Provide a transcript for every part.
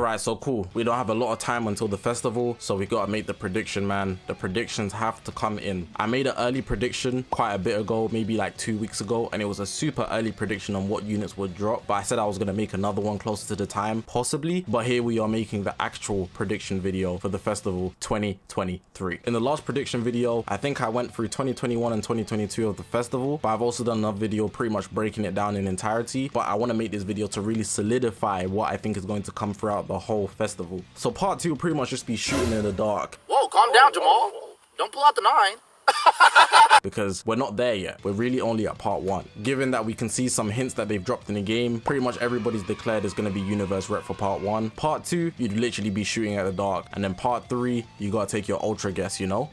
Alright, so cool. We don't have a lot of time until the festival, so we gotta make the prediction, man. The predictions have to come in. I made an early prediction quite a bit ago, maybe like 2 weeks ago, and it was a super early prediction on what units would drop, but I said I was gonna make another one closer to the time, possibly, but here we are making the actual prediction video for the festival 2023. In the last prediction video, I think I went through 2021 and 2022 of the festival, but I've also done another video pretty much breaking it down in entirety, but I want to make this video to really solidify what I think is going to come throughout the whole festival. So part 2 will pretty much just be shooting in the dark. Whoa, calm down, Jamal. Don't pull out the 9. Because we're not there yet. We're really only at part 1. Given that we can see some hints that they've dropped in the game, pretty much everybody's declared is going to be universe rep for part 1. Part 2, you'd literally be shooting at the dark. And then part 3, you gotta take your ultra guess, you know?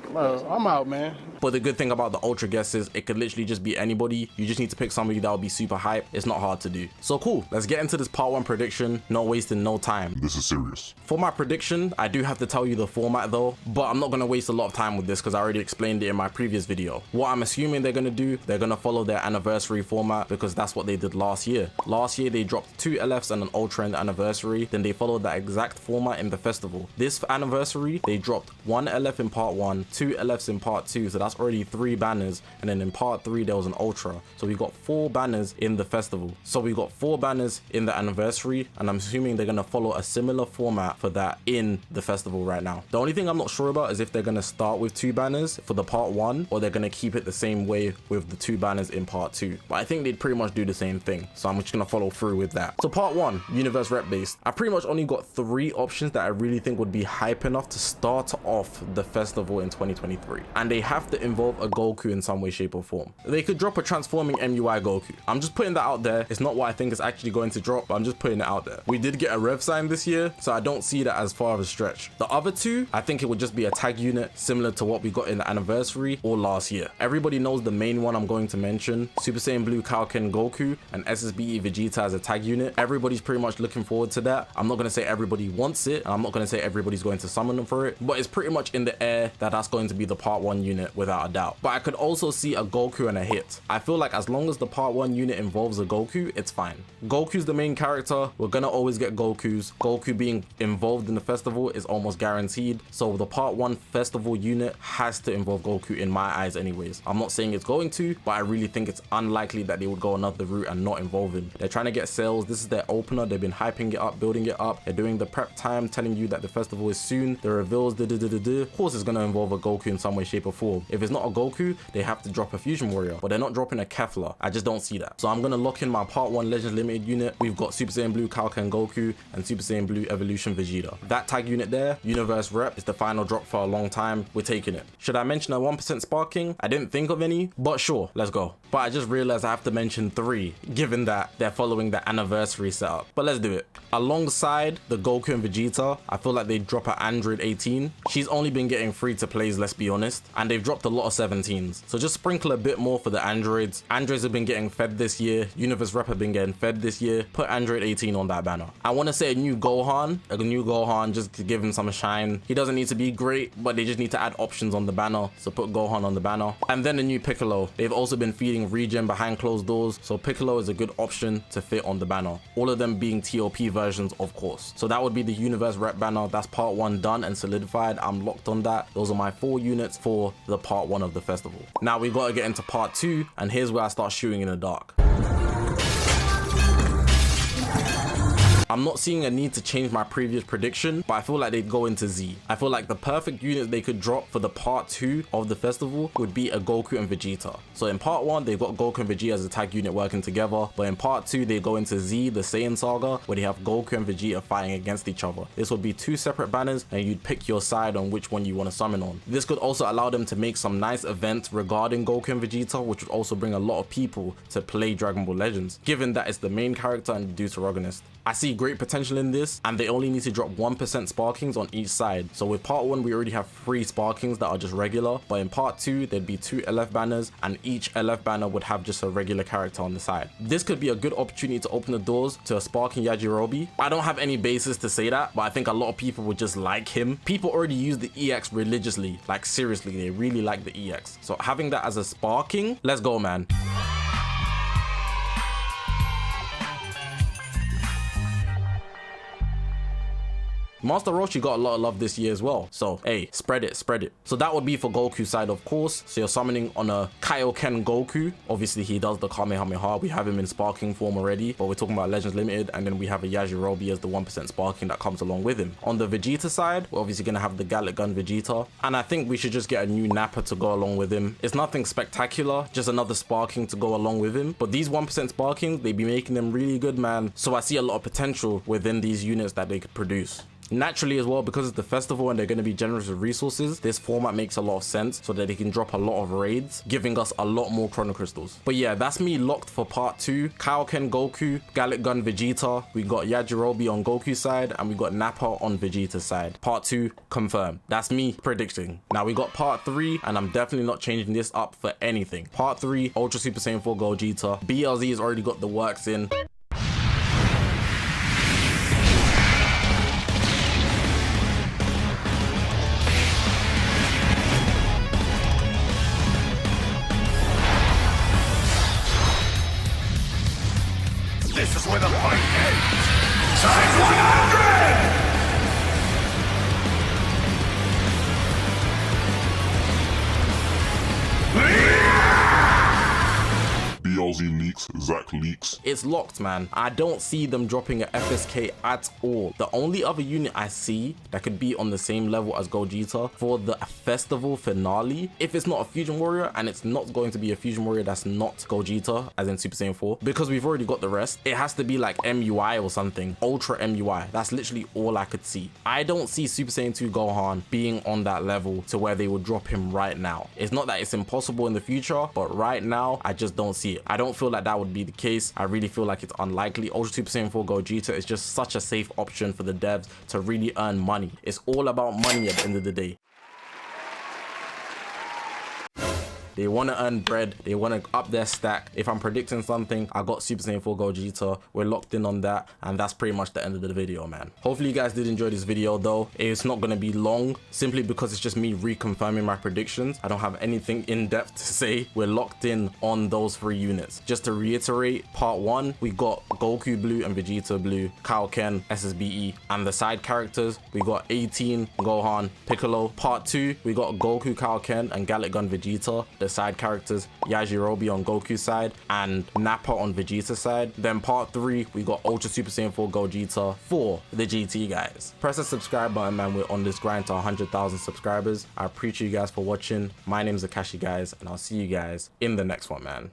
Well, I'm out, man. But the good thing about the ultra guess is it could literally just be anybody. You just need to pick somebody that will be super hype. It's not hard to do. So cool, let's get into this part 1 prediction. Not wasting no time. This is serious. For my prediction, I do have to tell you the format though, but I'm not going to waste a lot of time with this because I already explained it in my previous video. What I'm assuming they're going to do, they're going to follow their anniversary format because that's what they did last year. Last year, they dropped 2 LFs and an ultra in the anniversary. Then they followed that exact format in the festival. This anniversary, they dropped 1 LF in part 1, 2 LFs in part 2, so that's already 3 banners, and then in part 3 there was an ultra, so we got 4 banners in the festival. So we got 4 banners in the anniversary, and I'm assuming they're gonna follow a similar format for that in the festival right now. The only thing I'm not sure about is if they're gonna start with 2 banners for the part 1, or they're gonna keep it the same way with the 2 banners in part 2, but I think they'd pretty much do the same thing, so I'm just gonna follow through with that. So part 1, universe rep based. I pretty much only got 3 options that I really think would be hype enough to start off the festival in 2023, and they have to involve a Goku in some way, shape or form. They could drop a transforming MUI Goku. I'm just putting that out there. It's not what I think is actually going to drop, but I'm just putting it out there. We did get a rev sign this year, so I don't see that as far of a stretch. The other 2, I think it would just be a tag unit similar to what we got in the anniversary or last year. Everybody knows the main one I'm going to mention, Super Saiyan Blue Kaioken Goku and SSBE Vegeta as a tag unit. Everybody's pretty much looking forward to that. I'm not going to say everybody wants it, and I'm not going to say everybody's going to summon them for it, but it's pretty much in the air that that's going to be the part 1 unit without a doubt. But I could also see a Goku and a hit. I feel like as long as the part 1 unit involves a Goku, it's fine. Goku's the main character. We're gonna always get Gokus. Goku being involved in the festival is almost guaranteed. So the part 1 festival unit has to involve Goku in my eyes anyways. I'm not saying it's going to, but I really think it's unlikely that they would go another route and not involve him. They're trying to get sales. This is their opener. They've been hyping it up, building it up. They're doing the prep time, telling you that the festival is soon. The reveals, Of course it's gonna involve a Goku in some way, shape or form. If it's not a Goku, they have to drop a Fusion Warrior, but they're not dropping a Kefla. I just don't see that. So I'm gonna lock in my part 1 Legends Limited unit. We've got Super Saiyan Blue Kaioken Goku and Super Saiyan Blue Evolution Vegeta. That tag unit there, universe rep, is the final drop for a long time. We're taking it. Should I mention a 1% sparking? I didn't think of any, but sure, let's go. But I just realized I have to mention 3, given that they're following the anniversary setup. But let's do it. Alongside the Goku and Vegeta, I feel like they drop an Android 18. She's only been getting free to plays, let's be honest, and they've dropped a lot of 17s. So just sprinkle a bit more for the androids. Androids have been getting fed this year. Universe rep have been getting fed this year. Put Android 18 on that banner. I want to say a new Gohan just to give him some shine. He doesn't need to be great, but they just need to add options on the banner. So put Gohan on the banner. And then a new Piccolo. They've also been feeding regen behind closed doors, so Piccolo is a good option to fit on the banner. All of them being TOP versions, of course. So that would be the universe rep banner. That's part 1 done and solidified. I'm locked on that. Those are my 4 units for the part 1 of the festival. Now we got to get into part 2, and here's where I start shooting in the dark. I'm not seeing a need to change my previous prediction, but I feel like they'd go into Z. I feel like the perfect unit they could drop for the part 2 of the festival would be a Goku and Vegeta. So in part 1, they've got Goku and Vegeta as a tag unit working together, but in part 2, they go into Z, the Saiyan saga, where they have Goku and Vegeta fighting against each other. This would be 2 separate banners, and you'd pick your side on which one you want to summon on. This could also allow them to make some nice events regarding Goku and Vegeta, which would also bring a lot of people to play Dragon Ball Legends, given that it's the main character and the deuteragonist. I see great potential in this, and they only need to drop 1% sparkings on each side. So with part 1, we already have 3 sparkings that are just regular, but in part 2, there'd be 2 LF banners, and each LF banner would have just a regular character on the side. This could be a good opportunity to open the doors to a sparking Yajirobe. I don't have any basis to say that, but I think a lot of people would just like him. People already use the EX religiously, like seriously, they really like the EX. So having that as a sparking, let's go, man. Master Roshi got a lot of love this year as well. So, hey, spread it, spread it. So that would be for Goku side, of course. So you're summoning on a Kaioken Goku. Obviously, he does the Kamehameha. We have him in sparking form already, but we're talking about Legends Limited. And then we have a Yajirobe as the 1% sparking that comes along with him. On the Vegeta side, we're obviously going to have the Gallic Gun Vegeta. And I think we should just get a new Nappa to go along with him. It's nothing spectacular, just another sparking to go along with him. But these 1% sparking, they be making them really good, man. So I see a lot of potential within these units that they could produce. Naturally as well, because it's the festival and they're going to be generous with resources, this format makes a lot of sense so that they can drop a lot of raids, giving us a lot more Chrono Crystals. But yeah, that's me locked for part 2. Kaioken Goku, Gallic Gun Vegeta, we got Yajirobe on Goku's side, and we got Nappa on Vegeta's side. Part 2 confirmed. That's me predicting. Now we got part 3, and I'm definitely not changing this up for anything. Part 3, Ultra Super Saiyan 4 Gogeta. BLZ has already got the works in. This is where the fight ends! Size 100! BLZ leaks, Zach leaks. It's locked, man. I don't see them dropping an FSK at all. The only other unit I see that could be on the same level as Gogeta for the festival finale, if it's not a Fusion Warrior, and it's not going to be a Fusion Warrior that's not Gogeta, as in Super Saiyan 4, because we've already got the rest, it has to be like MUI or something. Ultra MUI. That's literally all I could see. I don't see Super Saiyan 2 Gohan being on that level to where they would drop him right now. It's not that it's impossible in the future, but right now, I just don't see it. I don't feel like that would be the case. I really feel like it's unlikely. Ultra Super Saiyan 4 Gogeta is just such a safe option for the devs to really earn money. It's all about money at the end of the day. They want to earn bread. They want to up their stack. If I'm predicting something, I got Super Saiyan 4 Gogeta. We're locked in on that. And that's pretty much the end of the video, man. Hopefully you guys did enjoy this video, though. It's not going to be long, simply because it's just me reconfirming my predictions. I don't have anything in depth to say. We're locked in on those 3 units. Just to reiterate, part 1, we got Goku Blue and Vegeta Blue, Kaioken, SSBE, and the side characters, we got 18, Gohan, Piccolo. Part 2, we got Goku, Kaioken, and Gallic Gun Vegeta. The side characters, Yajirobe on Goku's side and Nappa on Vegeta's side. Then part 3, we got Ultra Super Saiyan 4 Gogeta for the GT guys. Press the subscribe button, man. We're on this grind to 100,000 subscribers. I appreciate you guys for watching. My name is Zakashi, guys, and I'll see you guys in the next one, man.